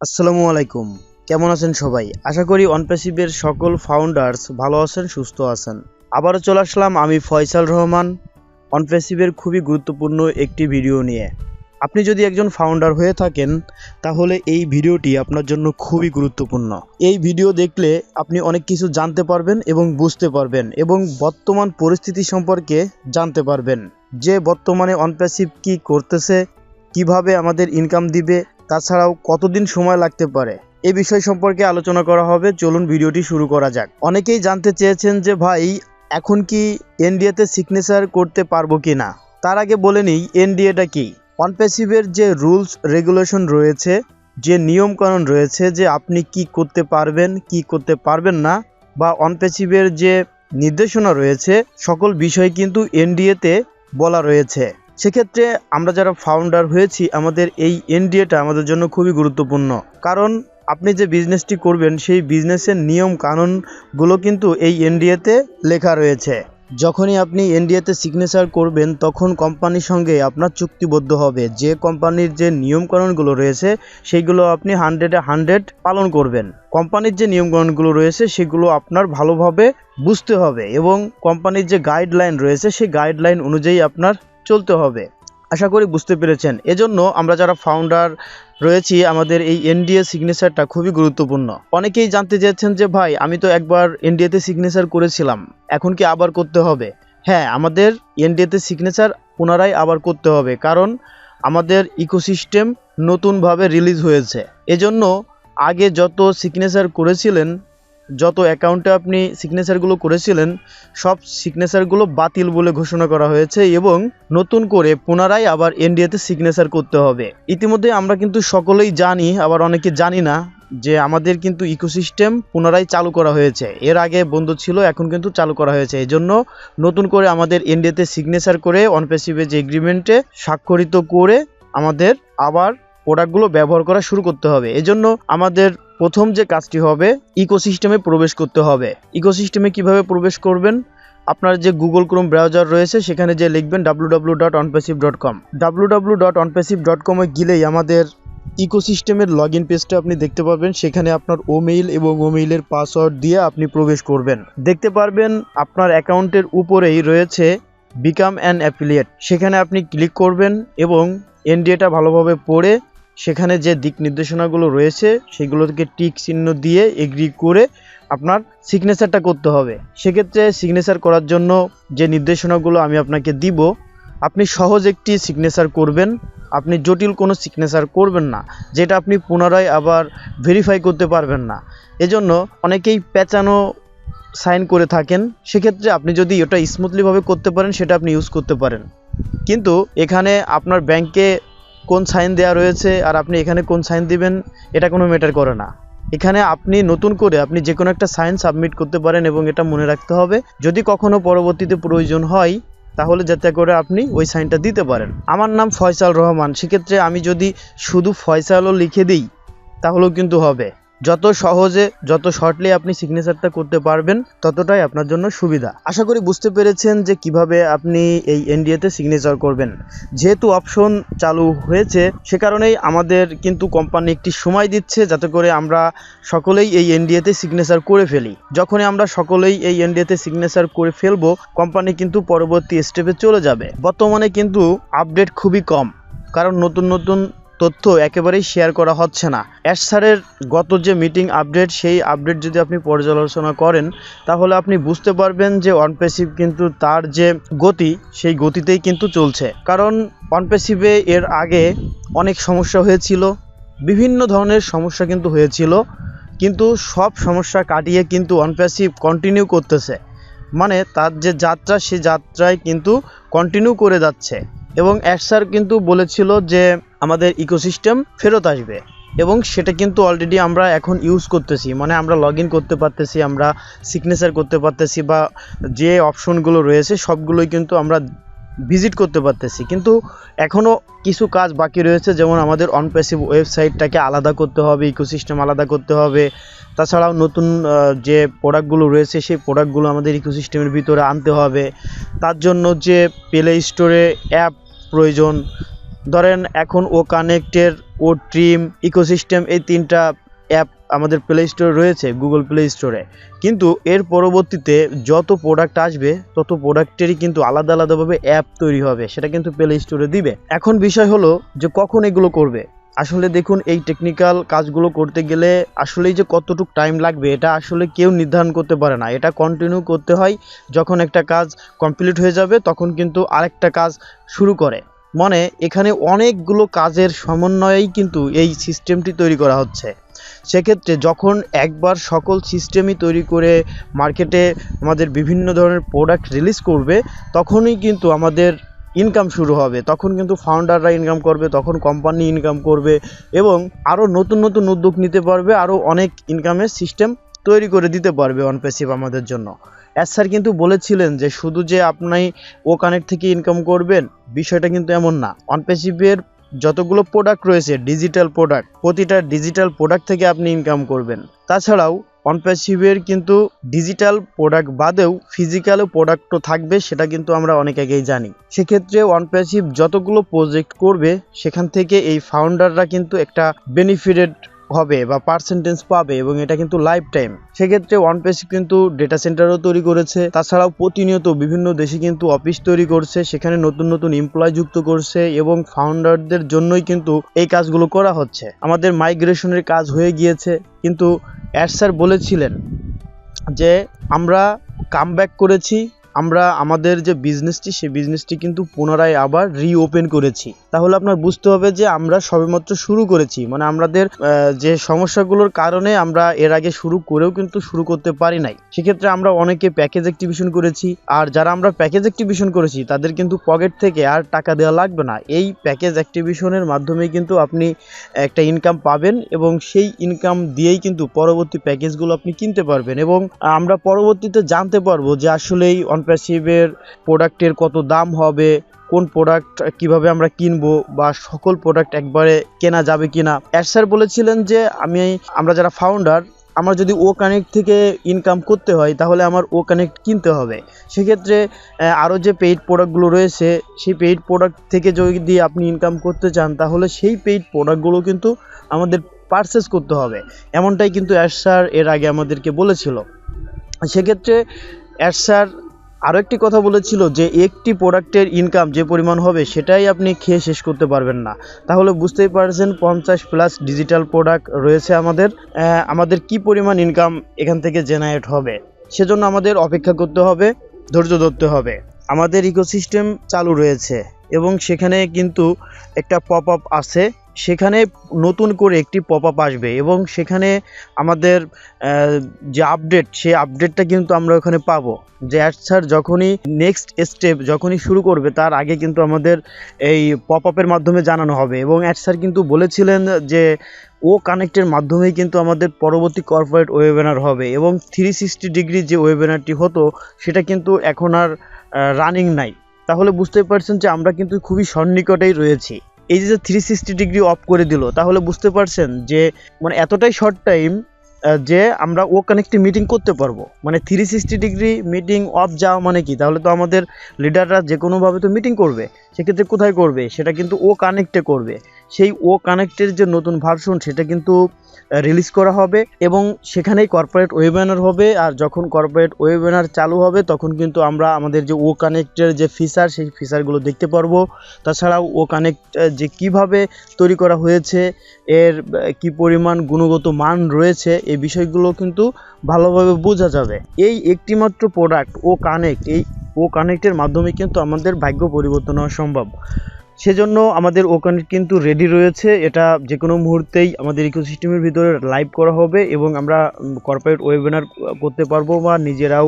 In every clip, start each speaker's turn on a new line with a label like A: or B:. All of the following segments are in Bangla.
A: আসসালামু আলাইকুম। কেমন আছেন সবাই? আশা করি অনপ্যাসিভের সকল ফাউন্ডার্স ভালো আছেন, সুস্থ আছেন। আবারও চলে আসলাম আমি ফয়সাল রহমান অনপ্যাসিভের খুবই গুরুত্বপূর্ণ একটি ভিডিও নিয়ে। আপনি যদি একজন ফাউন্ডার হয়ে থাকেন তাহলে এই ভিডিওটি আপনার জন্য খুবই গুরুত্বপূর্ণ। এই ভিডিও দেখলে আপনি অনেক কিছু জানতে পারবেন এবং বুঝতে পারবেন এবং বর্তমান পরিস্থিতি সম্পর্কে জানতে পারবেন যে বর্তমানে অনপ্যাসিভ কি করতেছে, কিভাবে আমাদের ইনকাম দিবে, তাছাড়াও কতদিন সময় লাগতে পারে এই বিষয় সম্পর্কে আলোচনা করা হবে। চলুন ভিডিওটি শুরু করা যাক। অনেকেই জানতে চেয়েছেন যে ভাই এখন কি এনডিএতে সিগনেচার করতে পারবো কি না। তার আগে বলে নিই এনডিএটা কি। অনপ্যাসিভের যে রুলস রেগুলেশন রয়েছে, যে নিয়মকানুন রয়েছে, যে আপনি কি করতে পারবেন কি করতে পারবেন না, বা অনপ্যাসিভের যে নির্দেশনা রয়েছে সকল বিষয় কিন্তু এনডিএতে বলা রয়েছে। সেক্ষেত্রে আমরা যারা ফাউন্ডার হয়েছি আমাদের এই এনডিএটা আমাদের জন্য খুবই গুরুত্বপূর্ণ, কারণ আপনি যে বিজনেসটি করবেন সেই বিজনেসের নিয়ম কানুনগুলো কিন্তু এই এনডিএতে লেখা রয়েছে। যখনই আপনি এনডিএতে সিগনেচার করবেন তখন কোম্পানির সঙ্গে আপনার চুক্তিবদ্ধ হবে যে কোম্পানির যে নিয়মকানুনগুলো রয়েছে সেইগুলো আপনি 100-এ 100 পালন করবেন। কোম্পানির যে নিয়মকানুনগুলো রয়েছে সেগুলো আপনার ভালোভাবে বুঝতে হবে এবং কোম্পানির যে গাইডলাইন রয়েছে সেই গাইডলাইন অনুযায়ী আপনার চলতে হবে। আশা করি বুঝতে পেরেছেন। এজন্য আমরা যারা ফাউন্ডার রয়েছি আমাদের এই এনডিএ সিগনেচারটা খুবই গুরুত্বপূর্ণ। অনেকেই জানতে চেয়েছেন যে ভাই আমি তো একবার এনডিএতে সিগনেচার করেছিলাম, এখন কি আবার করতে হবে? হ্যাঁ, আমাদের এনডিএতে সিগনেচার পুনরায় আবার করতে হবে, কারণ আমাদের ইকোসিস্টেম নতুনভাবে রিলিজ হয়েছে। এজন্য আগে যত সিগনেচার করেছিলেন, যত অ্যাকাউন্টে আপনি সিগনেচারগুলো করেছিলেন সব সিগনেচারগুলো বাতিল বলে ঘোষণা করা হয়েছে এবং নতুন করে পুনরায় আবার এনডিএতে সিগনেচার করতে হবে। ইতিমধ্যে আমরা কিন্তু সকলেই জানি, আবার অনেকে জানি না যে আমাদের কিন্তু ইকোসিস্টেম পুনরায় চালু করা হয়েছে। এর আগে বন্ধ ছিল, এখন কিন্তু চালু করা হয়েছে। এই জন্য নতুন করে আমাদের এনডিএতে সিগনেচার করে অনপ্যাসিভে যে এগ্রিমেন্টে স্বাক্ষরিত করে আমাদের আবার প্রোডাক্টগুলো ব্যবহার করা শুরু করতে হবে। এজন্য আমাদের প্রথম যে কাজটি হবে ইকোসিস্টেমে প্রবেশ করতে হবে। ইকোসিস্টেমে কিভাবে প্রবেশ করবেন? আপনার যে গুগল ক্রোম ব্রাউজার রয়েছে সেখানে যে লিখবেন www.onpassive.com। www.onpassive.com এ গেলেই আমাদের ইকোসিস্টেমের লগইন পেজটা আপনি দেখতে পাবেন। সেখানে আপনার ওমেইল এবং ওমেইলের পাসওয়ার্ড দিয়ে আপনি প্রবেশ করবেন। দেখতে পারবেন আপনার অ্যাকাউন্টের উপরেই রয়েছে বিকাম অ্যান অ্যাফিলিয়েট। সেখানে আপনি ক্লিক করবেন এবং এনডিএটা ভালোভাবে পড়ে সেখানে যে দিক নির্দেশনাগুলো রয়েছে সেগুলোকে টিক চিহ্ন দিয়ে এগ্রি করে আপনার সিগনেচারটা করতে হবে। সেক্ষেত্রে সিগনেচার করার জন্য যে নির্দেশনাগুলো আমি আপনাকে দিব, আপনি সহজ একটি সিগনেচার করবেন, আপনি জটিল কোনো সিগনেচার করবেন না যেটা আপনি পুনরায় আবার ভেরিফাই করতে পারবেন না। এজন্য অনেকেই পেঁচানো সাইন করে থাকেন। সেক্ষেত্রে আপনি যদি ওটা স্মুথলিভাবে করতে পারেন সেটা আপনি ইউজ করতে পারেন, কিন্তু এখানে আপনার ব্যাংকে কোন সাইন দেওয়া রয়েছে আর আপনি এখানে কোন সাইন দিবেন এটা কোনো ম্যাটার করে না। এখানে আপনি নতুন করে আপনি যে কোনো একটা সাইন সাবমিট করতে পারেন এবং এটা মনে রাখতে হবে যদি কখনো পরবর্তীতে প্রয়োজন হয় তাহলে যাতে করে আপনি ওই সাইনটা দিতে পারেন। আমার নাম ফয়সাল রহমান, সেক্ষেত্রে আমি যদি শুধু ফয়সালও লিখে দিই তাহলেও কিন্তু হবে। যত সহজে যত শর্টলি আপনি সিগনেচারটা করতে পারবেন ততটাই আপনার জন্য সুবিধা। আশা করি বুঝতে পেরেছেন যে কিভাবে আপনি এই এনডিএতে সিগনেচার করবেন। যেহেতু অপশন চালু হয়েছে সে কারণেই আমাদের কিন্তু কোম্পানি একটি সময় দিচ্ছে যাতে করে আমরা সকলেই এই এনডিএতে সিগনেচার করে ফেলি। যখনই আমরা সকলেই এই এনডিএতে সিগনেচার করে ফেলবো কোম্পানি কিন্তু পরবর্তী স্টেপে চলে যাবে। বর্তমানে কিন্তু আপডেট খুবই কম, কারণ নতুন নতুন তথ্য একেবারেই শেয়ার করা হচ্ছে না। অ্যাশ স্যারের গত যে মিটিং আপডেট সেই আপডেট যদি আপনি পর্যালোচনা করেন তাহলে আপনি বুঝতে পারবেন যে অনপ্যাসিভ কিন্তু তার যে গতি সেই গতিতেই কিন্তু চলছে। কারণ অনপ্যাসিভে এর আগে অনেক সমস্যা হয়েছিল, বিভিন্ন ধরনের সমস্যা কিন্তু হয়েছিল, কিন্তু সব সমস্যা কাটিয়ে কিন্তু অনপ্যাসিভ কন্টিনিউ করতেছে। মানে তার যে যাত্রা সেই যাত্রায় কিন্তু কন্টিনিউ করে যাচ্ছে এবং অ্যাশ স্যার কিন্তু বলেছিল যে আমাদের ইকোসিস্টেম ফেরত আসবে এবং সেটা কিন্তু অলরেডি আমরা এখন ইউজ করতেছি। মানে আমরা লগ ইন করতে পারতেছি, আমরা সিগনেচার করতে পারতেছি, বা যে অপশনগুলো রয়েছে সবগুলোই কিন্তু আমরা ভিজিট করতে পারতেছি। কিন্তু এখনও কিছু কাজ বাকি রয়েছে, যেমন আমাদের অনপ্যাসিভ ওয়েবসাইটটাকে আলাদা করতে হবে, ইকোসিস্টেম আলাদা করতে হবে। তাছাড়াও নতুন যে প্রোডাক্টগুলো রয়েছে সেই প্রোডাক্টগুলো আমাদের ইকোসিস্টেমের ভিতরে আনতে হবে। তার জন্য যে প্লে স্টোরে অ্যাপ প্রয়োজন, ধরেন এখন ও কানেক্টের ও ট্রিম, ইকোসিস্টেম, এই 3টা অ্যাপ আমাদের প্লে স্টোরে রয়েছে, গুগল প্লে স্টোরে। কিন্তু এর পরবর্তীতে যত প্রোডাক্ট আসবে তত প্রোডাক্টেরই কিন্তু আলাদা আলাদাভাবে অ্যাপ তৈরি হবে, সেটা কিন্তু প্লে স্টোরে দিবে। এখন বিষয় হলো যে কখন এগুলো করবে। আসলে দেখুন, এই টেকনিক্যাল কাজগুলো করতে গেলে আসলেই যে কতটুকু টাইম লাগবে এটা আসলে কেউ নির্ধারণ করতে পারে না। এটা কন্টিনিউ করতে হয়, যখন একটা কাজ কমপ্লিট হয়ে যাবে তখন কিন্তু আরেকটা কাজ শুরু করে। মানে এখানে অনেকগুলো কাজের সমন্বয়েই কিন্তু এই সিস্টেমটি তৈরি করা হচ্ছে। সেক্ষেত্রে যখন একবার সকল সিস্টেমই তৈরি করে মার্কেটে আমাদের বিভিন্ন ধরনের প্রোডাক্ট রিলিজ করবে, তখনই কিন্তু আমাদের ইনকাম শুরু হবে। তখন কিন্তু ফাউন্ডাররা ইনকাম করবে, তখন কোম্পানি ইনকাম করবে এবং আরও নতুন নতুন উদ্যোগ নিতে পারবে, আরও অনেক ইনকামের সিস্টেম তৈরি করে দিতে পারবে ONPASSIVE আমাদের জন্য। স্যার কিন্তু বলেছিলেন যে শুধু যে আপনি ও কানেক্ট থেকে ইনকাম করবেন, বিষয়টা কিন্তু এমন না। ONPASSIVE-এর যতগুলো প্রোডাক্ট রয়েছে, ডিজিটাল প্রোডাক্ট, প্রতিটা ডিজিটাল প্রোডাক্ট থেকে আপনি ইনকাম করবেন। তাছাড়াও ONPASSIVE-এর কিন্তু ডিজিটাল প্রোডাক্ট বাদেও ফিজিক্যালও প্রোডাক্টও থাকবে, সেটা কিন্তু আমরা অনেক আগেই জানি। সেক্ষেত্রে ONPASSIVE যতগুলো প্রজেক্ট করবে সেখান থেকে এই ফাউন্ডাররা কিন্তু একটা বেনিফিটেড হবে বা পার্সেন্টেজ পাবে এবং এটা কিন্তু লাইফ টাইম। সেক্ষেত্রে ONPASSIVE কিন্তু ডেটা সেন্টারও তৈরি করেছে, তাছাড়াও প্রতিনিয়ত বিভিন্ন দেশে কিন্তু অফিস তৈরি করছে, সেখানে নতুন নতুন এমপ্লয় যুক্ত করছে এবং ফাউন্ডারদের জন্যই কিন্তু এই কাজগুলো করা হচ্ছে। আমাদের মাইগ্রেশনের কাজ হয়ে গিয়েছে, কিন্তু স্যার বলেছিলেন যে আমরা কামব্যাক করেছি, আমরা আমাদের যে বিজনেসটি সেই বিজনেসটি কিন্তু পুনরায় আবার রিওপেন করেছি। তাহলে আপনার বুঝতে হবে যে আমরা সবেমাত্র শুরু করেছি, মানে আমাদের যে সমস্যাগুলোর কারণে আমরা এর আগে শুরু করেও কিন্তু শুরু করতে পারি নাই। সেক্ষেত্রে আমরা অনেকে প্যাকেজ অ্যাক্টিভেশন করেছি, আর যারা আমরা প্যাকেজ অ্যাক্টিভেশন করেছি তাদের কিন্তু পকেট থেকে আর টাকা দেওয়া লাগবে না। এই প্যাকেজ অ্যাক্টিভেশনের মাধ্যমে কিন্তু আপনি একটা ইনকাম পাবেন এবং সেই ইনকাম দিয়েই কিন্তু পরবর্তী প্যাকেজগুলো আপনি কিনতে পারবেন এবং আমরা পরবর্তীতে জানতে পারবো যে আসলেই ONPASSIVE-এর প্রোডাক্টের কত দাম হবে, কোন প্রোডাক্ট কিভাবে আমরা কিনবো বা সকল প্রোডাক্ট একবারে কেনা যাবে কিনা। স্যার বলেছিলেন যে আমরা যারা ফাউন্ডার, আমার যদি ও কানেক্ট থেকে ইনকাম করতে হয় তাহলে আমার ও কানেক্ট কিনতে হবে। সেক্ষেত্রে আরও যে পেইড প্রোডাক্টগুলো রয়েছে সেই পেইড প্রোডাক্ট থেকে যদি আপনি ইনকাম করতে চান তাহলে সেই পেইড প্রোডাক্টগুলো কিন্তু আমাদের পারচেস করতে হবে, এমনটাই কিন্তু স্যার এর আগে আমাদেরকে বলেছিল। সেক্ষেত্রে স্যার আরও একটি কথা বলেছিল যে একটি প্রোডাক্টের ইনকাম যে পরিমাণ হবে সেটাই আপনি খেয়ে শেষ করতে পারবেন না। তাহলে বুঝতেই পারছেন 50+ ডিজিটাল প্রোডাক্ট রয়েছে আমাদের কি পরিমাণ ইনকাম এখান থেকে জেনারেট হবে। সেজন্য আমাদের অপেক্ষা করতে হবে, ধৈর্য ধরতে হবে। আমাদের ইকোসিস্টেম চালু রয়েছে এবং সেখানে কিন্তু একটা পপ আপ আছে, সেখানে নতুন করে একটি পপ আপ আসবে এবং সেখানে আমাদের যে আপডেট, সেই আপডেটটা কিন্তু আমরা ওখানে পাবো। যে স্যার যখনই নেক্সট স্টেপ যখনই শুরু করবে তার আগে কিন্তু আমাদের এই পপ আপের মাধ্যমে জানানো হবে এবং স্যার কিন্তু বলেছিলেন যে ও কানেক্টের মাধ্যমেই কিন্তু আমাদের পরবর্তী কর্পোরেট ওয়েবিনার হবে এবং 360 ডিগ্রি যে ওয়েবিনারটি হতো সেটা কিন্তু এখন আর রানিং নাই। তাহলে বুঝতে পারছেন যে আমরা কিন্তু খুবই সন্নিকটেই রয়েছি। এই যে 360 ডিগ্রি অফ করে দিল, তাহলে বুঝতে পারছেন যে মানে এতটাই শর্ট টাইম যে আমরা ও কানেক্টে মিটিং করতে পারবো। মানে 360 ডিগ্রি মিটিং অফ যাওয়া মানে কি, তাহলে তো আমাদের লিডাররা যে কোনোভাবে তো মিটিং করবে, সেক্ষেত্রে কোথায় করবে, সেটা কিন্তু ও কানেক্টে করবে। সেই ও কানেক্টের যে নতুন ভার্সন সেটা কিন্তু রিলিজ করা হবে এবং সেখানেই কর্পোরেট ওয়েবিনার হবে। আর যখন কর্পোরেট ওয়েবিনার চালু হবে তখন কিন্তু আমরা আমাদের যে ও কানেক্টের যে ফিচার সেই ফিচারগুলো দেখতে পারবো। তাছাড়াও ও কানেক্ট যে কিভাবে তৈরি করা হয়েছে, এর কি পরিমাণ গুণগত মান রয়েছে, এই বিষয়গুলো কিন্তু ভালোভাবে বোঝা যাবে। এই একটিমাত্র প্রোডাক্ট ও কানেক্ট, এই ও কানেক্টের মাধ্যমে কিন্তু আমাদের ভাগ্য পরিবর্তন হওয়া সম্ভব। সেজন্য আমাদের ও কানেক্ট কিন্তু রেডি রয়েছে, এটা যে কোনো মুহূর্তেই আমাদের ইকোসিস্টেমের ভিতরে লাইভ করা হবে এবং আমরা কর্পোরেট ওয়েবিনার করতে পারবো বা নিজেরাও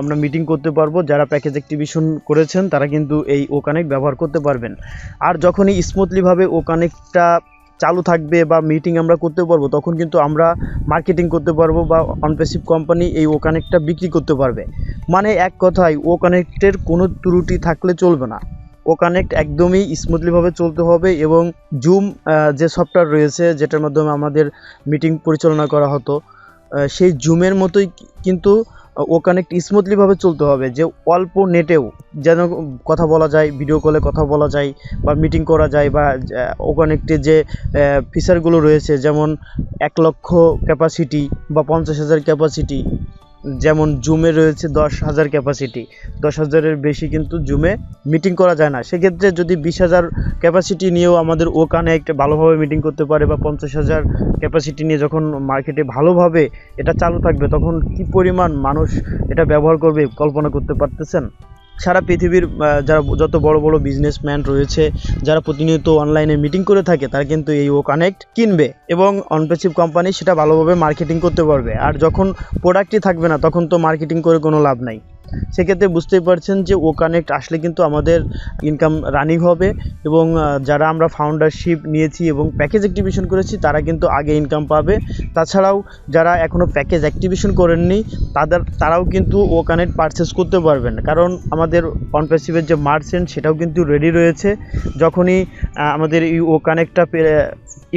A: আমরা মিটিং করতে পারবো। যারা প্যাকেজ অ্যাক্টিভেশন করেছেন তারা কিন্তু এই ও কানেক্ট ব্যবহার করতে পারবেন। আর যখনই স্মুথলিভাবে ও কানেক্টটা চালু থাকবে বা মিটিং আমরা করতে পারবো তখন কিন্তু আমরা মার্কেটিং করতে পারবো বা ONPASSIVE কোম্পানি এই ও কানেক্টটা বিক্রি করতে পারবে। মানে এক কথায় ও কানেক্টের কোনো ত্রুটি থাকলে চলবে না, ও কানেক্ট একদমই স্মুথলিভাবে চলতে হবে এবং জুম যে সফটওয়্যার রয়েছে যেটার মাধ্যমে আমাদের মিটিং পরিচালনা করা হতো সেই জুমের মতোই কিন্তু ও কানেক্ট স্মুথলিভাবে চলতে হবে, যে অল্প নেটেও যেন কথা বলা যায়, ভিডিও কলে কথা বলা যায় বা মিটিং করা যায়, বা ও কানেক্টে যে ফিচারগুলো রয়েছে যেমন 1,00,000 ক্যাপাসিটি বা 50,000 ক্যাপাসিটি, যেমন জুমে রয়েছে 10,000 ক্যাপাসিটি, 10,000-এর বেশি কিন্তু জুমে মিটিং করা যায় না। সেক্ষেত্রে যদি 20,000 ক্যাপাসিটি নিয়েও আমাদের ও কানেক্ট ভালোভাবে মিটিং করতে পারে, বা 50,000 ক্যাপাসিটি নিয়ে যখন মার্কেটে ভালোভাবে এটা চালু থাকবে, তখন কি পরিমাণ মানুষ এটা ব্যবহার করবে কল্পনা করতে পারতেছেন? সারা পৃথিবীর যারা যত বড় বড় বিজনেসম্যান রয়েছে, যারা প্রতিনিয়ত অনলাইনে মিটিং করে থাকে, তারা কিন্তু এই ও কানেক্ট কিনবে এবং অনপ্যাসিভ কোম্পানি সেটা ভালোভাবে মার্কেটিং করতে পারবে। আর যখন প্রোডাক্টই থাকবে না, তখন তো মার্কেটিং করে কোনো লাভ নাই। সেক্ষেত্রে বুঝতেই পারছেন যে ও কানেক্ট আসলে কিন্তু আমাদের ইনকাম রানিং হবে, এবং যারা আমরা ফাউন্ডারশিপ নিয়েছি এবং প্যাকেজ অ্যাক্টিভেশন করেছি, তারা কিন্তু আগে ইনকাম পাবে। তাছাড়াও যারা এখনও প্যাকেজ অ্যাক্টিভেশন করেননি, তারাও কিন্তু ও কানেক্ট পারচেস করতে পারবেন, কারণ আমাদের অনপ্যাসিভের যে মার্চেন্ট সেটাও কিন্তু রেডি রয়েছে। যখনই আমাদের এই ও কানেক্টটা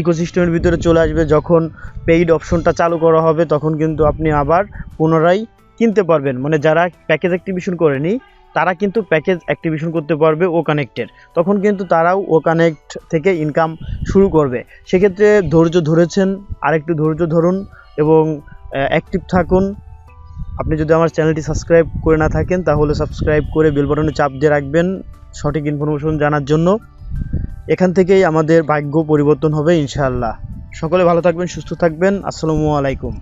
A: ইকোসিস্টেমের ভিতরে চলে আসবে, যখন পেইড অপশনটা চালু করা হবে, তখন কিন্তু আপনি আবার পুনরায় কিনতে পারবেন। মানে যারা প্যাকেজ অ্যাক্টিভেশন করেনি, তারা কিন্তু প্যাকেজ অ্যাক্টিভেশন করতে পারবে ও কানেক্টের, তখন কিন্তু তারাও ও কানেক্ট থেকে ইনকাম শুরু করবে। সেক্ষেত্রে ধৈর্য ধরেছেন, আরেকটু ধৈর্য ধরুন এবং অ্যাক্টিভ থাকুন। আপনি যদি আমার চ্যানেলটি সাবস্ক্রাইব করে না থাকেন, তাহলে সাবস্ক্রাইব করে বেল বাটনে চাপ দিয়ে রাখবেন সঠিক ইনফরমেশন জানার জন্য। এখান থেকেই আমাদের ভাগ্য পরিবর্তন হবে ইনশাআল্লাহ। সকলে ভালো থাকবেন, সুস্থ থাকবেন। আসসালামু আলাইকুম।